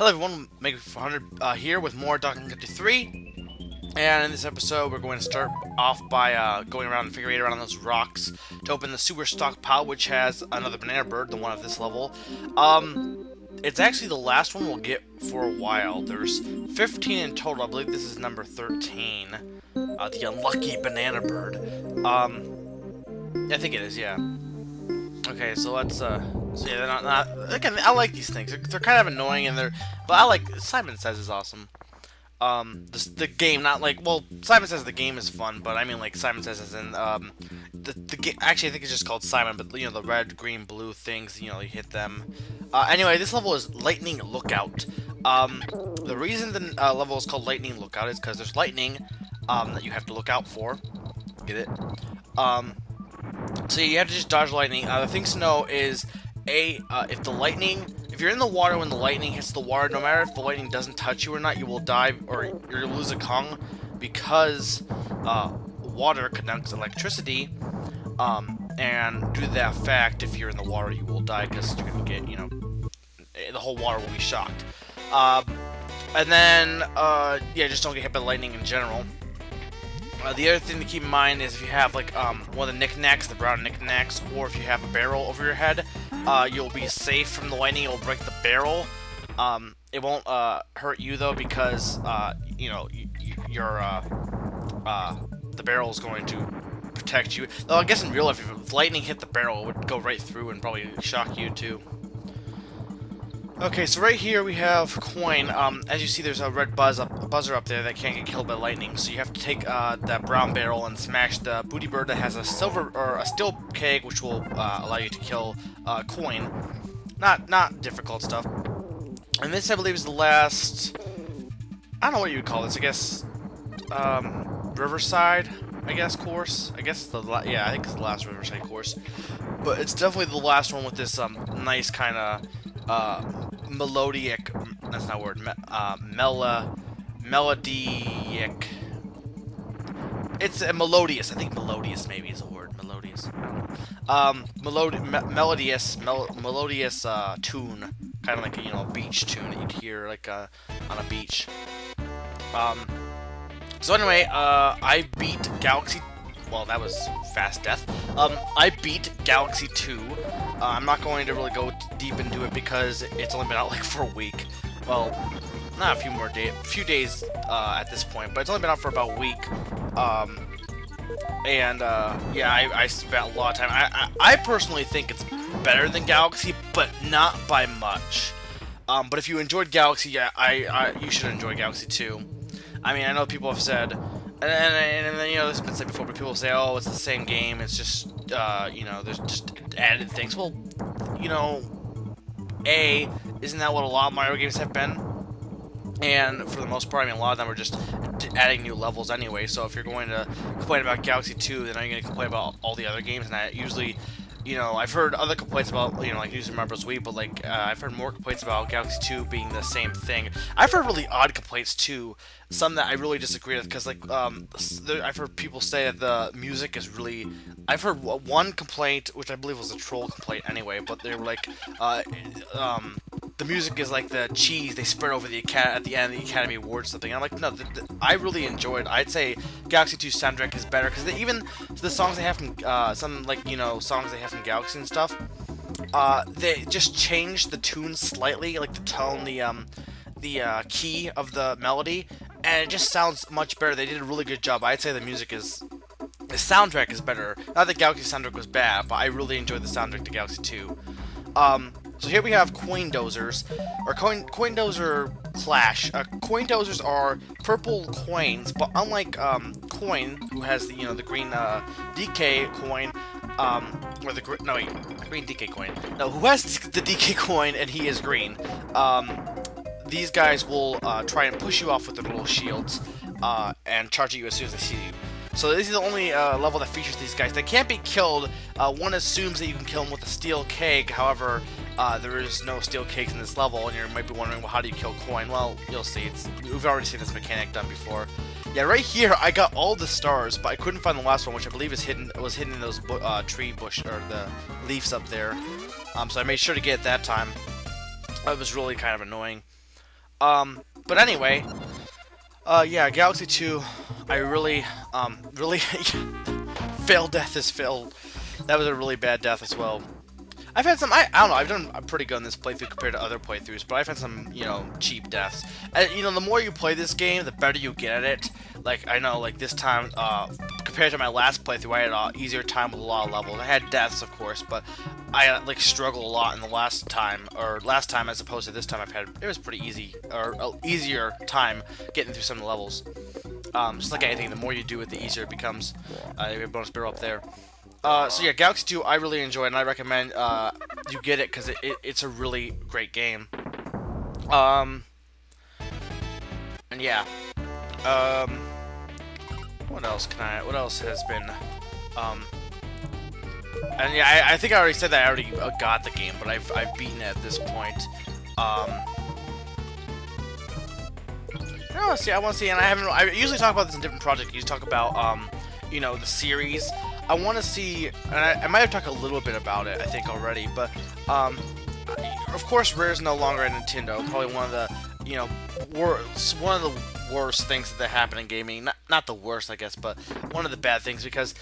Hello everyone, Make400 here with more Donkey Kong 3. And in this episode, we're going to start off by going around and figure out around those rocks to open the sewer stockpile, which has another banana bird, the one of this level. It's actually the last one we'll get for a while. There's 15 in total. I believe this is number 13. The unlucky banana bird. I think it is, yeah. Okay, so let's, so yeah, they're not, again, I like these things. They're kind of annoying, and but I like, Simon Says is awesome. The game, not like, well, Simon Says the game is fun, but I mean, like, Simon Says as in, the game, actually, I think it's just called Simon, but, you know, the red, green, blue things, you know, you hit them. Anyway, this level is Lightning Lookout. The reason the level is called Lightning Lookout is because there's lightning, that you have to look out for. Get it? So you have to just dodge lightning. The things to know is, if you're in the water when the lightning hits the water, no matter if the lightning doesn't touch you or not, you will die or you'll lose a Kong, because water conducts electricity, and due to that fact, if you're in the water, you will die because you're gonna get, you know, the whole water will be shocked. And then, yeah, just don't get hit by lightning in general. The other thing to keep in mind is if you have, like, one of the knickknacks, the brown knickknacks, or if you have a barrel over your head, you'll be safe from the lightning. It will break the barrel. It won't hurt you, though, because, you know, the barrel is going to protect you. Though I guess in real life, if lightning hit the barrel, it would go right through and probably shock you, too. Okay, so right here we have Coin. As you see, there's a red buzzer up there that can't get killed by lightning. So you have to take that brown barrel and smash the booty bird that has a silver or a steel keg, which will allow you to kill Coin. Not difficult stuff. And this, I believe, is the last. I don't know what you would call this. I guess Riverside. I guess course. I guess yeah. I think it's the last Riverside course. But it's definitely the last one with this nice kind of. Melodic, that's not a word, melodic, it's a melodious, I think melodious maybe is a word, melodious, I don't know. Melodious tune, kind of like a, you know, beach tune that you'd hear, like, on a beach. So anyway, I beat Galaxy. Well, that was fast death. I beat Galaxy 2. I'm not going to really go deep into it because it's only been out like for a week. Well, not a few days at this point, but it's only been out for about a week. Yeah, I spent a lot of time. I personally think it's better than Galaxy, but not by much. But if you enjoyed Galaxy, yeah, you should enjoy Galaxy 2. I mean, I know people have said. And then, you know, this has been said before, but people say, oh, it's the same game, it's just, you know, there's just added things. Well, you know, isn't that what a lot of Mario games have been? And for the most part, I mean, a lot of them are just adding new levels anyway, so if you're going to complain about Galaxy 2, then are you going to complain about all the other games? And I usually, you know, I've heard other complaints about, you know, like Super Mario Bros. Wii, but, like, I've heard more complaints about Galaxy 2 being the same thing. I've heard really odd complaints, too, some that I really disagree with, because, like, I've heard people say that the music is really. I've heard one complaint, which I believe was a troll complaint anyway, but they were like, the music is like the cheese they spread over at the end of the Academy Awards or something. I'm like, no, I really enjoyed. I'd say Galaxy 2 soundtrack is better, because even the songs they have from, some, like, you know, songs they have from Galaxy and stuff, they just changed the tune slightly, like the tone, the key of the melody, and it just sounds much better. They did a really good job. I'd say the soundtrack is better. Not that Galaxy soundtrack was bad, but I really enjoyed the soundtrack to Galaxy 2. So here we have Koindozers, or Koindozer Clash. Koindozers are purple coins, but unlike Coin, who has the, you know, the green DK coin, or the green DK coin. No, who has the DK coin and he is green. These guys will try and push you off with their little shields and charge at you as soon as they see you. So this is the only level that features these guys. They can't be killed. One assumes that you can kill them with a steel keg. However, there is no steel kegs in this level, and you might be wondering, well, how do you kill Coin? Well, you'll see. We've already seen this mechanic done before. Yeah, right here I got all the stars, but I couldn't find the last one, which I believe was hidden in those tree bush or the leaves up there. So I made sure to get it that time. That was really kind of annoying. But anyway, yeah, Galaxy 2, I really, really, failed death is failed. That was a really bad death as well. I've had some, I don't know, I've done pretty good in this playthrough compared to other playthroughs, but I've had some, you know, cheap deaths. And, you know, the more you play this game, the better you get at it. Like, I know, like, this time, compared to my last playthrough, I had an easier time with a lot of levels. I had deaths, of course, but I, like, struggled a lot in the last time as opposed to this time it was pretty easy, or easier time getting through some of the levels. Just like anything, the more you do it, the easier it becomes. You have a bonus barrel up there. So yeah, Galaxy 2 I really enjoy, and I recommend you get it because it's a really great game. And yeah, what else has been, and yeah, I think I already said that I already got the game, but I've beaten it at this point. I want to see, and I usually talk about this in different projects. You talk about, you know, the series. I want to see, and I might have talked a little bit about it, I think, already, but, of course, Rare's no longer at Nintendo. Probably one of the, you know, one of the worst things that happen in gaming. Not the worst, I guess, but one of the bad things, because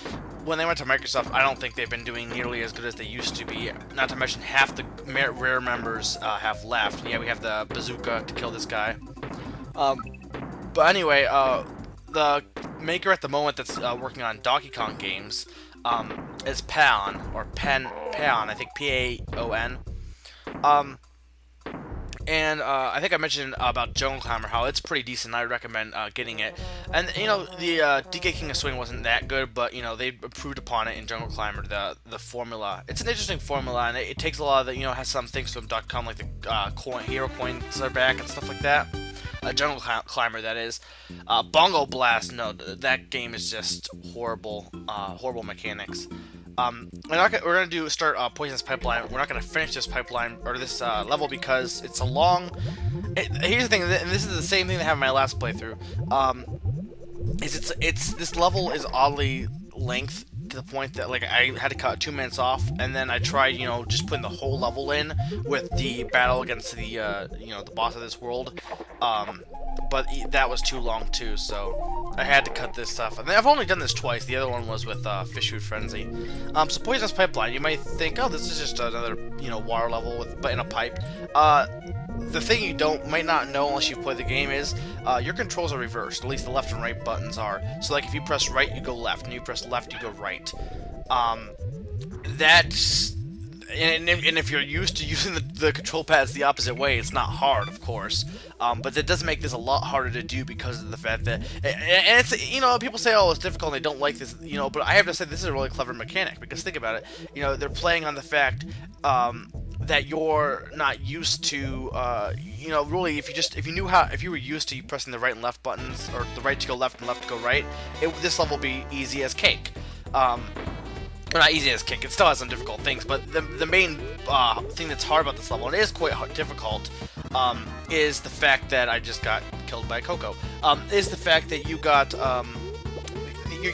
when they went to Microsoft, I don't think they've been doing nearly as good as they used to be. Not to mention, half the Rare members have left. Yeah, we have the bazooka to kill this guy. But anyway, the maker at the moment that's working on Donkey Kong games is Paon, or Paon, I think P-A-O-N. And I think I mentioned about Jungle Klamber, how it's pretty decent. I recommend getting it. And you know, the DK King of Swing wasn't that good, but you know, they improved upon it in Jungle Klamber. The formula, it's an interesting formula, and it takes a lot of the, you know, has some things from .com, like the hero coins are back and stuff like that. Jungle Klamber, that is. Bongo Blast, no, that game is just horrible, horrible mechanics. We're gonna start Poisonous Pipeline. We're not gonna finish this pipeline or this level because it's a long. Here's the thing, and this is the same thing that happened in my last playthrough. This level is oddly length to the point that, like, I had to cut 2 minutes off, and then I tried, you know, just putting the whole level in with the battle against the you know, the boss of this world. But that was too long too, so I had to cut this stuff. And I've only done this twice. The other one was with Fish Food Frenzy. So Poisonous Pipeline, you might think, oh, this is just another, you know, water level but in a pipe. The thing you might not know unless you play the game is your controls are reversed. At least the left and right buttons are. So like if you press right, you go left, and you press left, you go right. That's and if you're used to using the control pads the opposite way, it's not hard, of course. But that does make this a lot harder to do because of the fact that, and it's, you know, people say, oh, it's difficult, and they don't like this, you know, but I have to say this is a really clever mechanic, because think about it, you know, they're playing on the fact that you're not used to, you know, really, if you were used to pressing the right and left buttons, or the right to go left and left to go right, this level would be easy as cake. Well, not easy as cake, it still has some difficult things, but the main thing that's hard about this level, and it is quite difficult, is the fact that I just got killed by Coco. Is the fact that you got, you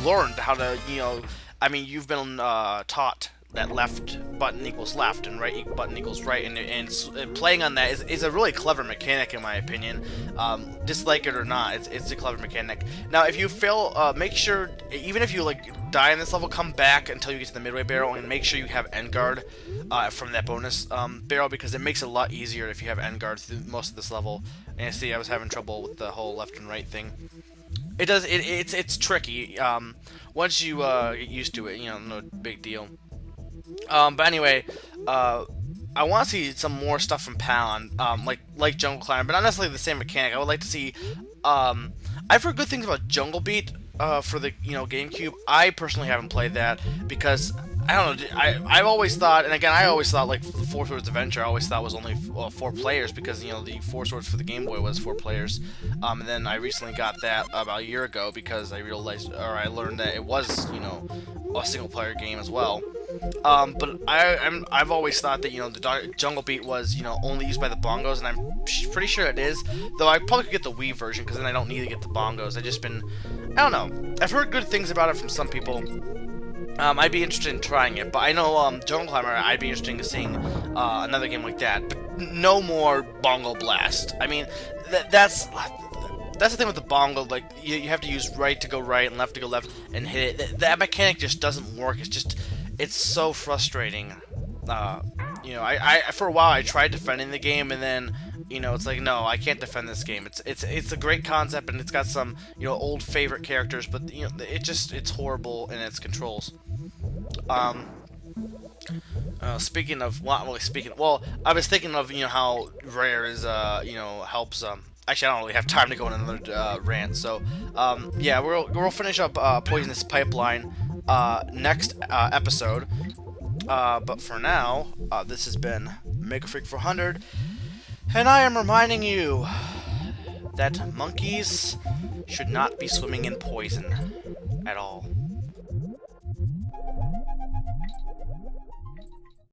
learned how to, you know, I mean, you've been taught that left button equals left and right button equals right, and playing on that is a really clever mechanic, in my opinion. Dislike it or not, it's a clever mechanic. Now, if you fail, make sure, even if you like die in this level, come back until you get to the midway barrel and make sure you have end guard from that bonus barrel, because it makes it a lot easier if you have end guard through most of this level. And see, I was having trouble with the whole left and right thing. It's tricky. Once you get used to it, you know, no big deal. But anyway, I want to see some more stuff from Pound, like Jungle Climber, but not necessarily the same mechanic. I would like to see. I've heard good things about Jungle Beat for the, you know, GameCube. I personally haven't played that because I don't know. I've always thought, and again, I always thought like Four Swords Adventure. I always thought was only 4 players because, you know, the 4 Swords for the Game Boy was 4 players. And then I recently got that about a year ago because I realized, or I learned that it was, you know, a single player game as well. But I've always thought that, you know, the Jungle Beat was, you know, only used by the bongos, and I'm pretty sure it is. Though I probably could get the Wii version because then I don't need to get the bongos. I don't know. I've heard good things about it from some people. I'd be interested in trying it, but I know Jungle Climber, I'd be interested in seeing another game like that. But no more bongo blast. I mean, that's the thing with the bongo. Like you have to use right to go right and left to go left and hit it. That mechanic just doesn't work. It's so frustrating. You know, I for a while I tried defending the game, and then it's like, no, I can't defend this game. It's a great concept, and it's got some old favorite characters, but it's horrible in its controls. Speaking of, well, I was thinking of how Rare is helps Actually, I don't really have time to go on another rant, so yeah, we'll finish up Poisonous Pipeline next episode. But for now, this has been Mega Freak 400, and I am reminding you that monkeys should not be swimming in poison at all.